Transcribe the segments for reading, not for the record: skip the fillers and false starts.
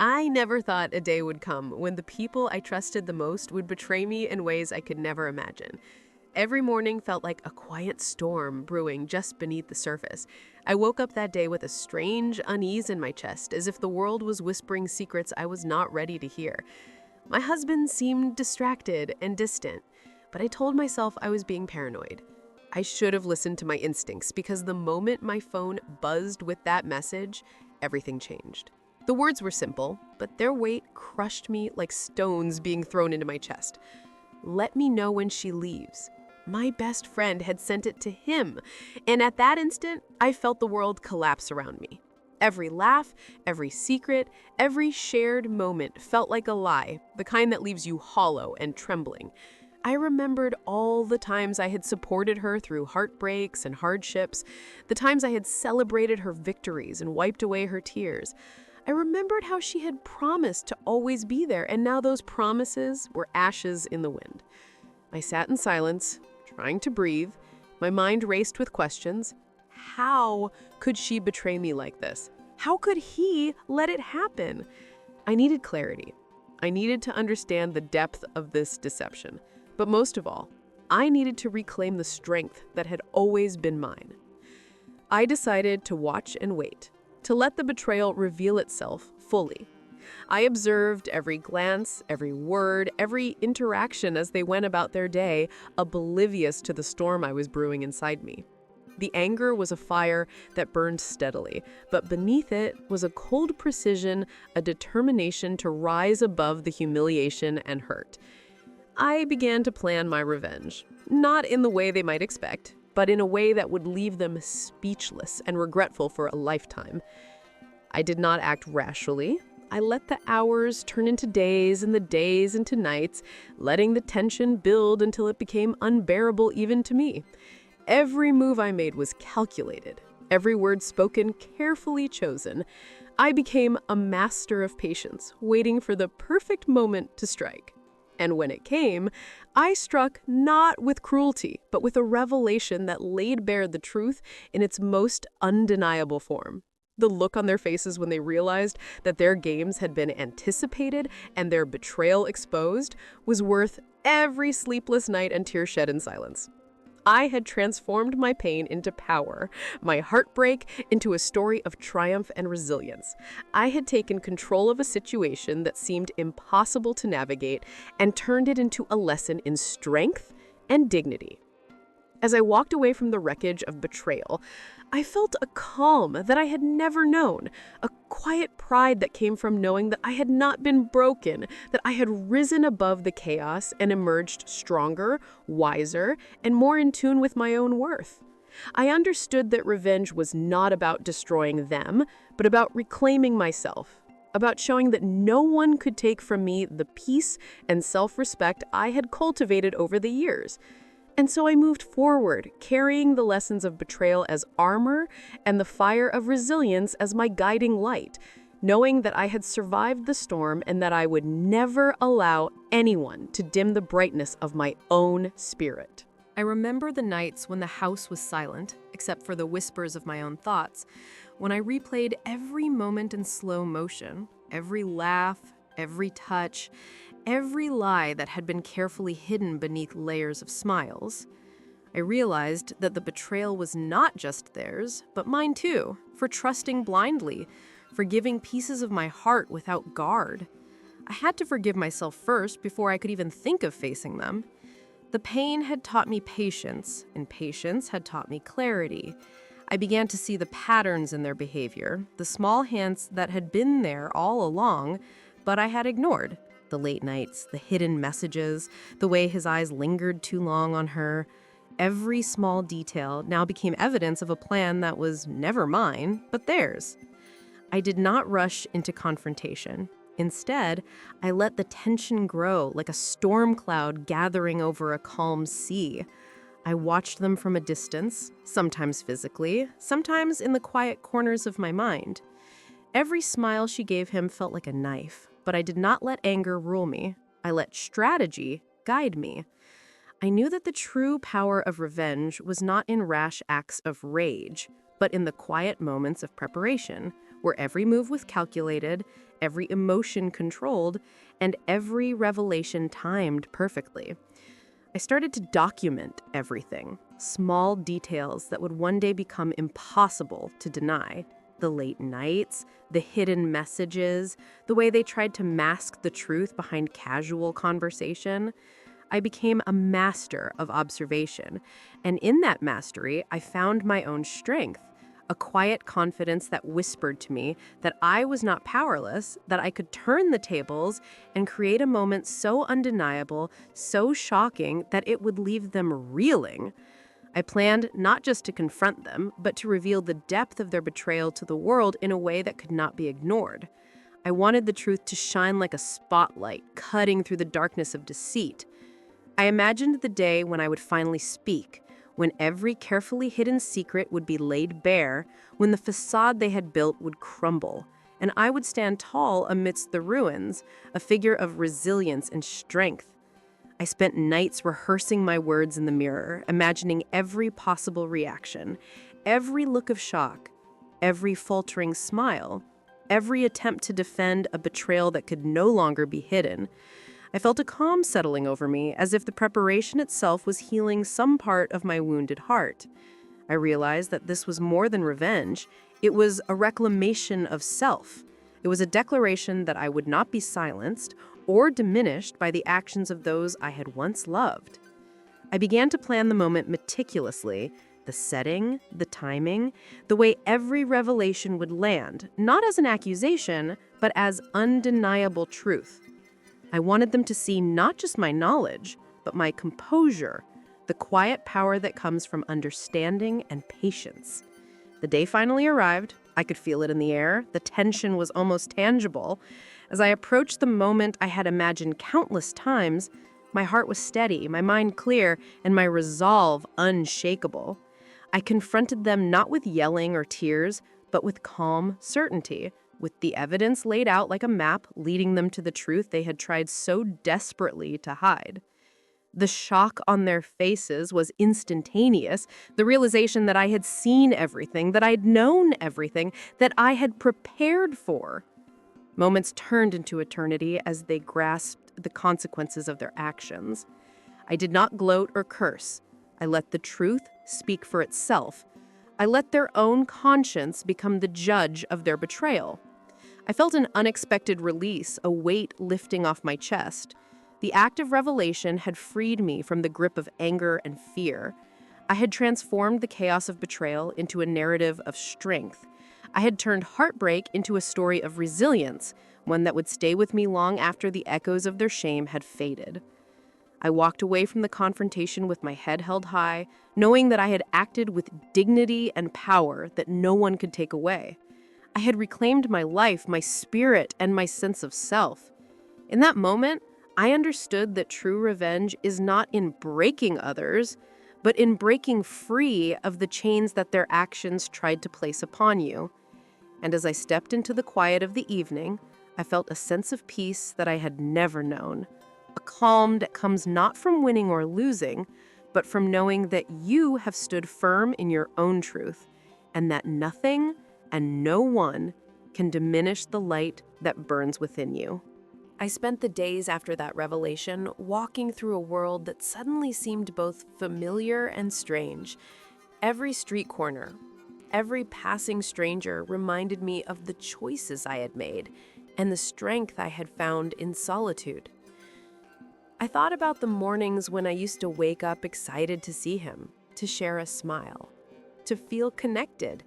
I never thought a day would come when the people I trusted the most would betray me in ways I could never imagine. Every morning felt like a quiet storm brewing just beneath the surface. I woke up that day with a strange unease in my chest, as if the world was whispering secrets I was not ready to hear. My husband seemed distracted and distant, but I told myself I was being paranoid. I should have listened to my instincts because the moment my phone buzzed with that message, everything changed. The words were simple, but their weight crushed me like stones being thrown into my chest. Let me know when she leaves. My best friend had sent it to him, and at that instant, I felt the world collapse around me. Every laugh, every secret, every shared moment felt like a lie, the kind that leaves you hollow and trembling. I remembered all the times I had supported her through heartbreaks and hardships, the times I had celebrated her victories and wiped away her tears. I remembered how she had promised to always be there, and now those promises were ashes in the wind. I sat in silence, trying to breathe. My mind raced with questions. How could she betray me like this? How could he let it happen? I needed clarity. I needed to understand the depth of this deception. But most of all, I needed to reclaim the strength that had always been mine. I decided to watch and wait, to let the betrayal reveal itself fully. I observed every glance, every word, every interaction as they went about their day, oblivious to the storm I was brewing inside me. The anger was a fire that burned steadily, but beneath it was a cold precision, a determination to rise above the humiliation and hurt. I began to plan my revenge, not in the way they might expect, but in a way that would leave them speechless and regretful for a lifetime. I did not act rashly. I let the hours turn into days and the days into nights, letting the tension build until it became unbearable even to me. Every move I made was calculated, every word spoken carefully chosen. I became a master of patience, waiting for the perfect moment to strike. And when it came, I struck not with cruelty, but with a revelation that laid bare the truth in its most undeniable form. The look on their faces when they realized that their games had been anticipated and their betrayal exposed was worth every sleepless night and tear shed in silence. I had transformed my pain into power, my heartbreak into a story of triumph and resilience. I had taken control of a situation that seemed impossible to navigate and turned it into a lesson in strength and dignity. As I walked away from the wreckage of betrayal, I felt a calm that I had never known, a quiet pride that came from knowing that I had not been broken, that I had risen above the chaos and emerged stronger, wiser, and more in tune with my own worth. I understood that revenge was not about destroying them, but about reclaiming myself, about showing that no one could take from me the peace and self-respect I had cultivated over the years. And so I moved forward, carrying the lessons of betrayal as armor and the fire of resilience as my guiding light, knowing that I had survived the storm and that I would never allow anyone to dim the brightness of my own spirit. I remember the nights when the house was silent, except for the whispers of my own thoughts, when I replayed every moment in slow motion, every laugh, every touch, every lie that had been carefully hidden beneath layers of smiles. I realized that the betrayal was not just theirs, but mine too, for trusting blindly, for giving pieces of my heart without guard. I had to forgive myself first before I could even think of facing them. The pain had taught me patience, and patience had taught me clarity. I began to see the patterns in their behavior, the small hints that had been there all along, but I had ignored. The late nights, the hidden messages, the way his eyes lingered too long on her. Every small detail now became evidence of a plan that was never mine, but theirs. I did not rush into confrontation. Instead, I let the tension grow like a storm cloud gathering over a calm sea. I watched them from a distance, sometimes physically, sometimes in the quiet corners of my mind. Every smile she gave him felt like a knife, but I did not let anger rule me. I let strategy guide me. I knew that the true power of revenge was not in rash acts of rage, but in the quiet moments of preparation, where every move was calculated, every emotion controlled, and every revelation timed perfectly. I started to document everything, small details that would one day become impossible to deny. The late nights, the hidden messages, the way they tried to mask the truth behind casual conversation. I became a master of observation, and in that mastery, I found my own strength, a quiet confidence that whispered to me that I was not powerless, that I could turn the tables and create a moment so undeniable, so shocking that it would leave them reeling. I planned not just to confront them, but to reveal the depth of their betrayal to the world in a way that could not be ignored. I wanted the truth to shine like a spotlight, cutting through the darkness of deceit. I imagined the day when I would finally speak, when every carefully hidden secret would be laid bare, when the facade they had built would crumble, and I would stand tall amidst the ruins, a figure of resilience and strength. I spent nights rehearsing my words in the mirror, imagining every possible reaction, every look of shock, every faltering smile, every attempt to defend a betrayal that could no longer be hidden. I felt a calm settling over me, as if the preparation itself was healing some part of my wounded heart. I realized that this was more than revenge. It was a reclamation of self. It was a declaration that I would not be silenced or diminished by the actions of those I had once loved. I began to plan the moment meticulously, the setting, the timing, the way every revelation would land, not as an accusation, but as undeniable truth. I wanted them to see not just my knowledge, but my composure, the quiet power that comes from understanding and patience. The day finally arrived. I could feel it in the air. The tension was almost tangible. As I approached the moment I had imagined countless times, my heart was steady, my mind clear, and my resolve unshakable. I confronted them not with yelling or tears, but with calm certainty, with the evidence laid out like a map leading them to the truth they had tried so desperately to hide. The shock on their faces was instantaneous, the realization that I had seen everything, that I'd known everything, that I had prepared for. Moments turned into eternity as they grasped the consequences of their actions. I did not gloat or curse. I let the truth speak for itself. I let their own conscience become the judge of their betrayal. I felt an unexpected release, a weight lifting off my chest. The act of revelation had freed me from the grip of anger and fear. I had transformed the chaos of betrayal into a narrative of strength. I had turned heartbreak into a story of resilience, one that would stay with me long after the echoes of their shame had faded. I walked away from the confrontation with my head held high, knowing that I had acted with dignity and power that no one could take away. I had reclaimed my life, my spirit, and my sense of self. In that moment, I understood that true revenge is not in breaking others, but in breaking free of the chains that their actions tried to place upon you. And as I stepped into the quiet of the evening, I felt a sense of peace that I had never known, a calm that comes not from winning or losing, but from knowing that you have stood firm in your own truth, and that nothing and no one can diminish the light that burns within you. I spent the days after that revelation walking through a world that suddenly seemed both familiar and strange. Every street corner, every passing stranger reminded me of the choices I had made and the strength I had found in solitude. I thought about the mornings when I used to wake up excited to see him, to share a smile, to feel connected.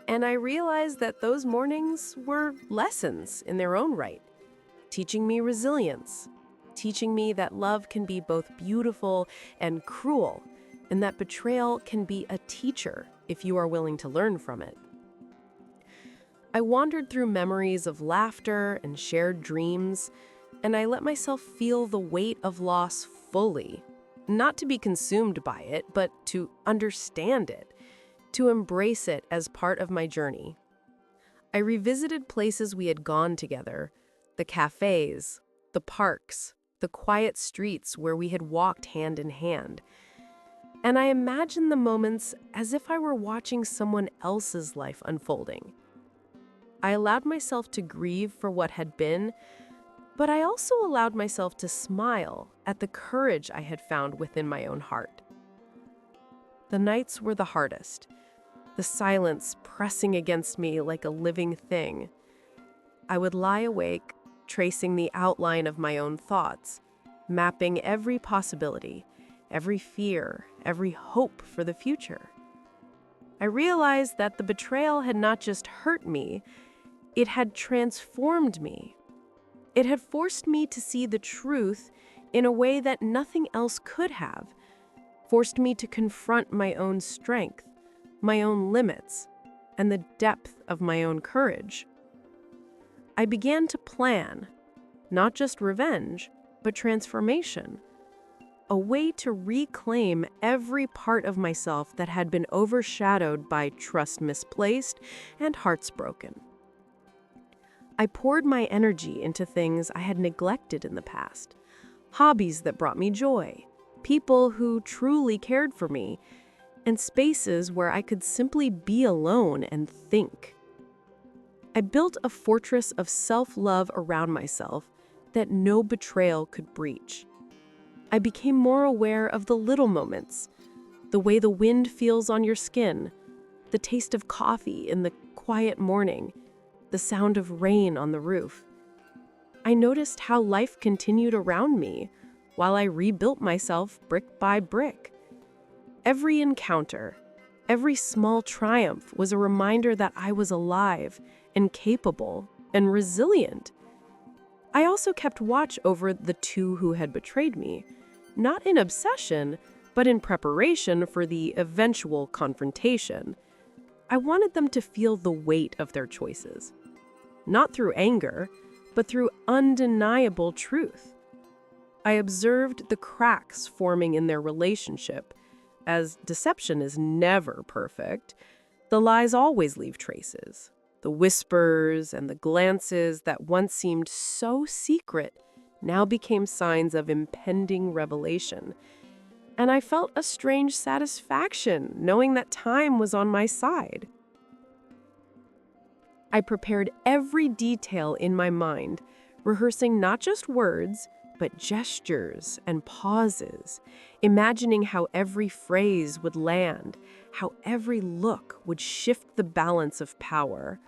And I realized that those mornings were lessons in their own right, teaching me resilience, teaching me that love can be both beautiful and cruel, and that betrayal can be a teacher if you are willing to learn from it. I wandered through memories of laughter and shared dreams, and I let myself feel the weight of loss fully, not to be consumed by it, but to understand it, to embrace it as part of my journey. I revisited places we had gone together, the cafes, the parks, the quiet streets where we had walked hand in hand. And I imagined the moments as if I were watching someone else's life unfolding. I allowed myself to grieve for what had been, but I also allowed myself to smile at the courage I had found within my own heart. The nights were the hardest, the silence pressing against me like a living thing. I would lie awake, tracing the outline of my own thoughts, mapping every possibility, every fear, every hope for the future. I realized that the betrayal had not just hurt me, it had transformed me. It had forced me to see the truth in a way that nothing else could have, forced me to confront my own strength, my own limits, and the depth of my own courage. I began to plan, not just revenge, but transformation, a way to reclaim every part of myself that had been overshadowed by trust misplaced and hearts broken. I poured my energy into things I had neglected in the past, hobbies that brought me joy, people who truly cared for me, and spaces where I could simply be alone and think. I built a fortress of self-love around myself that no betrayal could breach. I became more aware of the little moments, the way the wind feels on your skin, the taste of coffee in the quiet morning, the sound of rain on the roof. I noticed how life continued around me while I rebuilt myself brick by brick. Every encounter, every small triumph was a reminder that I was alive and capable and resilient. I also kept watch over the two who had betrayed me, not in obsession, but in preparation for the eventual confrontation. I wanted them to feel the weight of their choices, not through anger, but through undeniable truth. I observed the cracks forming in their relationship. As deception is never perfect, the lies always leave traces. The whispers and the glances that once seemed so secret now became signs of impending revelation. And I felt a strange satisfaction knowing that time was on my side. I prepared every detail in my mind, rehearsing not just words, but gestures and pauses, imagining how every phrase would land, how every look would shift the balance of power.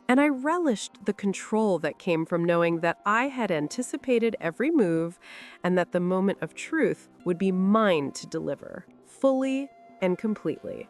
And I relished the control that came from knowing that I had anticipated every move and that the moment of truth would be mine to deliver, fully and completely.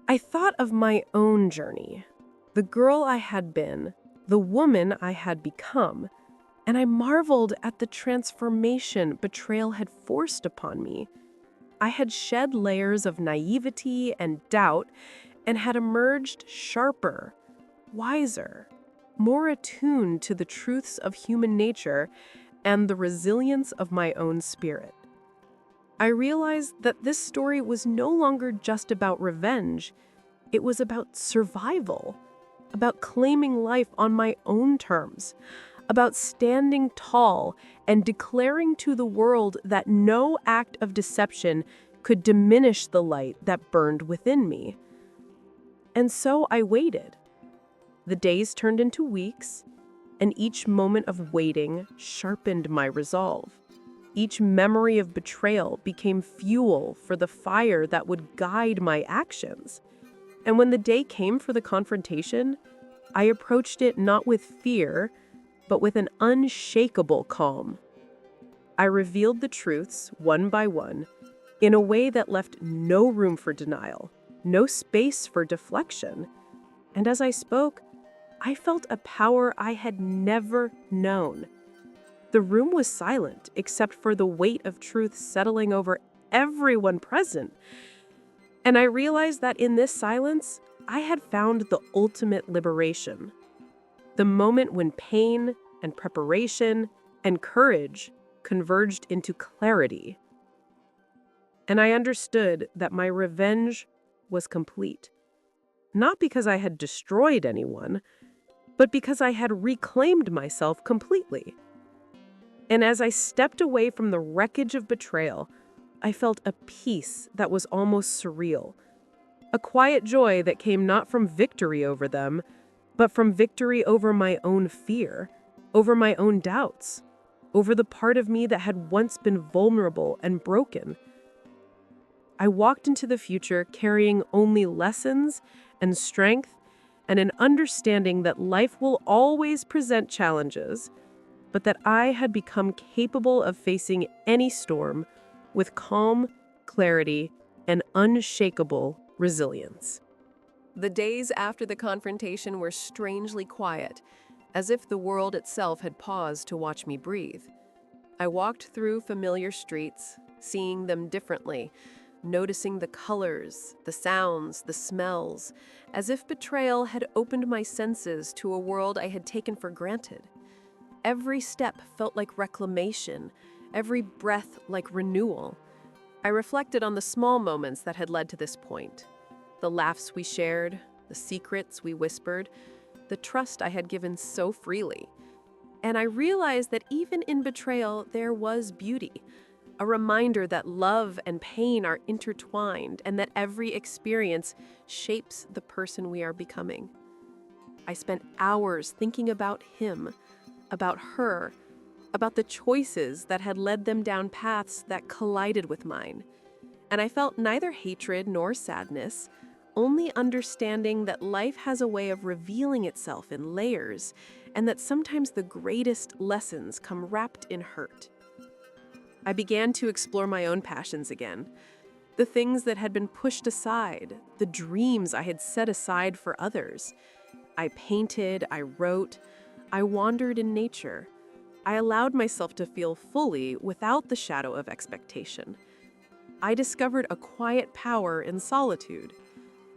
I thought of my own journey, the girl I had been, the woman I had become, and I marveled at the transformation betrayal had forced upon me. I had shed layers of naivety and doubt and had emerged sharper, wiser, more attuned to the truths of human nature and the resilience of my own spirit. I realized that this story was no longer just about revenge. It was about survival, about claiming life on my own terms, about standing tall and declaring to the world that no act of deception could diminish the light that burned within me. And so I waited. The days turned into weeks, and each moment of waiting sharpened my resolve. Each memory of betrayal became fuel for the fire that would guide my actions. And when the day came for the confrontation, I approached it not with fear, but with an unshakable calm. I revealed the truths one by one in a way that left no room for denial, no space for deflection. And as I spoke, I felt a power I had never known. The room was silent except for the weight of truth settling over everyone present. And I realized that in this silence, I had found the ultimate liberation. The moment when pain and preparation and courage converged into clarity. And I understood that my revenge was complete. Not because I had destroyed anyone, but because I had reclaimed myself completely. And as I stepped away from the wreckage of betrayal, I felt a peace that was almost surreal. A quiet joy that came not from victory over them, but from victory over my own fear, over my own doubts, over the part of me that had once been vulnerable and broken. I walked into the future carrying only lessons and strength and an understanding that life will always present challenges, but that I had become capable of facing any storm with calm, clarity, and unshakable resilience. The days after the confrontation were strangely quiet, as if the world itself had paused to watch me breathe. I walked through familiar streets, seeing them differently, noticing the colors, the sounds, the smells, as if betrayal had opened my senses to a world I had taken for granted. Every step felt like reclamation, every breath like renewal. I reflected on the small moments that had led to this point. The laughs we shared, the secrets we whispered, the trust I had given so freely. And I realized that even in betrayal, there was beauty. A reminder that love and pain are intertwined and that every experience shapes the person we are becoming. I spent hours thinking about him, about her, about the choices that had led them down paths that collided with mine. And I felt neither hatred nor sadness, only understanding that life has a way of revealing itself in layers, and that sometimes the greatest lessons come wrapped in hurt. I began to explore my own passions again, the things that had been pushed aside, the dreams I had set aside for others. I painted, I wrote, I wandered in nature. I allowed myself to feel fully without the shadow of expectation. I discovered a quiet power in solitude,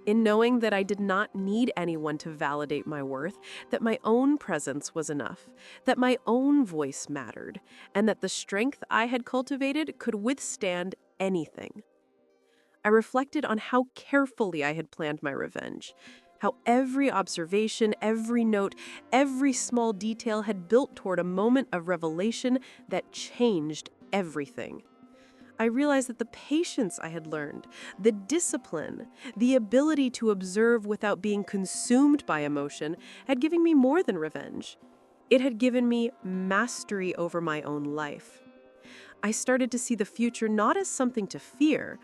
in knowing that I did not need anyone to validate my worth, that my own presence was enough, that my own voice mattered, and that the strength I had cultivated could withstand anything. I reflected on how carefully I had planned my revenge, how every observation, every note, every small detail had built toward a moment of revelation that changed everything. I realized that the patience I had learned, the discipline, the ability to observe without being consumed by emotion had given me more than revenge. It had given me mastery over my own life. I started to see the future not as something to fear,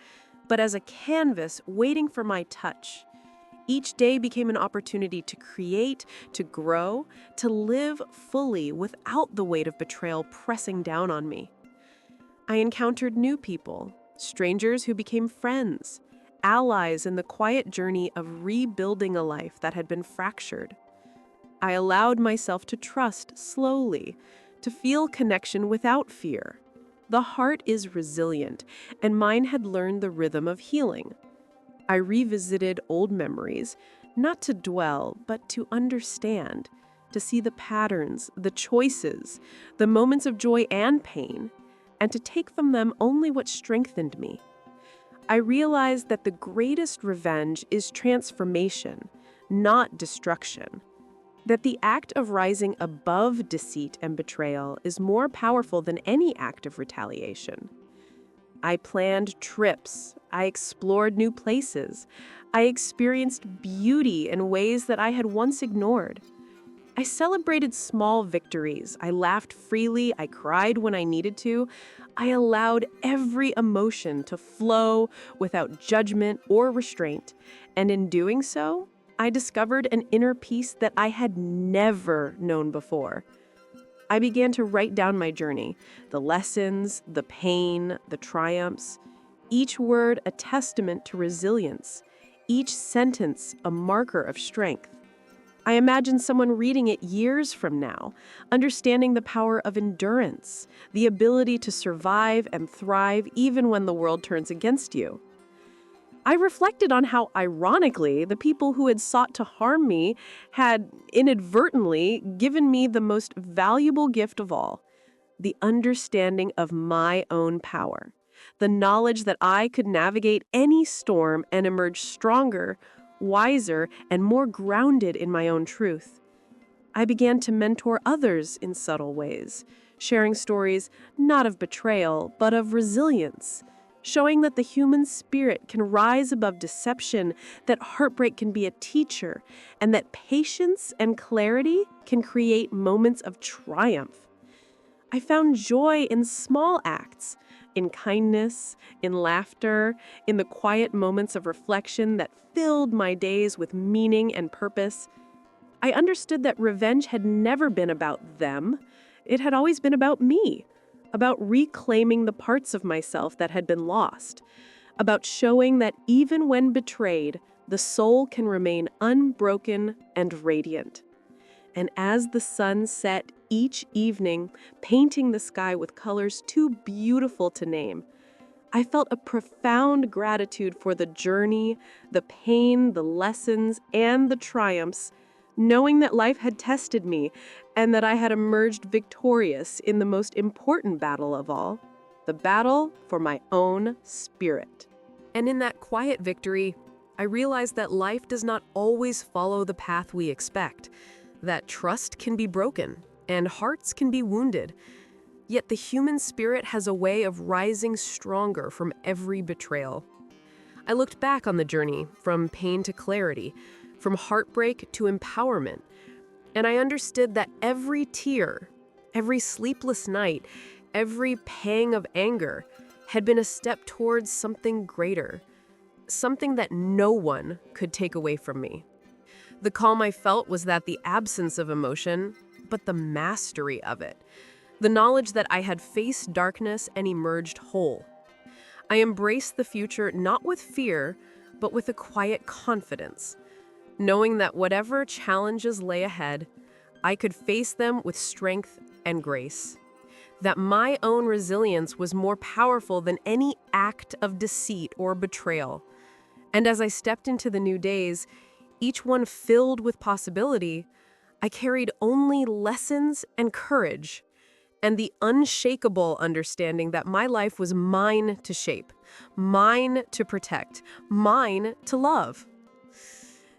but as a canvas waiting for my touch. Each day became an opportunity to create, to grow, to live fully without the weight of betrayal pressing down on me. I encountered new people, strangers who became friends, allies in the quiet journey of rebuilding a life that had been fractured. I allowed myself to trust slowly, to feel connection without fear. The heart is resilient, and mine had learned the rhythm of healing. I revisited old memories, not to dwell, but to understand, to see the patterns, the choices, the moments of joy and pain, and to take from them only what strengthened me. I realized that the greatest revenge is transformation, not destruction. That the act of rising above deceit and betrayal is more powerful than any act of retaliation. I planned trips, I explored new places, I experienced beauty in ways that I had once ignored. I celebrated small victories. I laughed freely. I cried when I needed to. I allowed every emotion to flow without judgment or restraint. And in doing so, I discovered an inner peace that I had never known before. I began to write down my journey, the lessons, the pain, the triumphs, each word a testament to resilience, each sentence a marker of strength. I imagine someone reading it years from now, understanding the power of endurance, the ability to survive and thrive even when the world turns against you. I reflected on how, ironically, the people who had sought to harm me had inadvertently given me the most valuable gift of all, the understanding of my own power, the knowledge that I could navigate any storm and emerge stronger, wiser, and more grounded in my own truth. I began to mentor others in subtle ways, sharing stories not of betrayal, but of resilience, showing that the human spirit can rise above deception, that heartbreak can be a teacher, and that patience and clarity can create moments of triumph. I found joy in small acts, in kindness, in laughter, in the quiet moments of reflection that filled my days with meaning and purpose. I understood that revenge had never been about them. It had always been about me, about reclaiming the parts of myself that had been lost, about showing that even when betrayed, the soul can remain unbroken and radiant. And as the sun set each evening, painting the sky with colors too beautiful to name, I felt a profound gratitude for the journey, the pain, the lessons, and the triumphs, knowing that life had tested me and that I had emerged victorious in the most important battle of all, the battle for my own spirit. And in that quiet victory, I realized that life does not always follow the path we expect, that trust can be broken and hearts can be wounded. Yet the human spirit has a way of rising stronger from every betrayal. I looked back on the journey from pain to clarity, from heartbreak to empowerment, and I understood that every tear, every sleepless night, every pang of anger had been a step towards something greater, something that no one could take away from me. The calm I felt was that the absence of emotion, but the mastery of it. The knowledge that I had faced darkness and emerged whole. I embraced the future not with fear, but with a quiet confidence, knowing that whatever challenges lay ahead, I could face them with strength and grace. That my own resilience was more powerful than any act of deceit or betrayal. And as I stepped into the new days, each one filled with possibility, I carried only lessons and courage, and the unshakable understanding that my life was mine to shape, mine to protect, mine to love.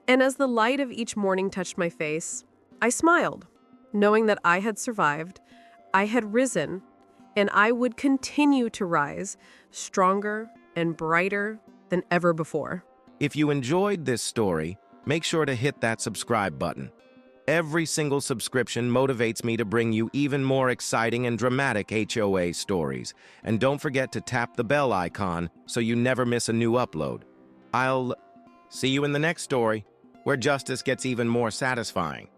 And as the light of each morning touched my face, I smiled, knowing that I had survived, I had risen, and I would continue to rise, stronger and brighter than ever before. If you enjoyed this story, make sure to hit that subscribe button. Every single subscription motivates me to bring you even more exciting and dramatic HOA stories. And don't forget to tap the bell icon so you never miss a new upload. I'll see you in the next story, where justice gets even more satisfying.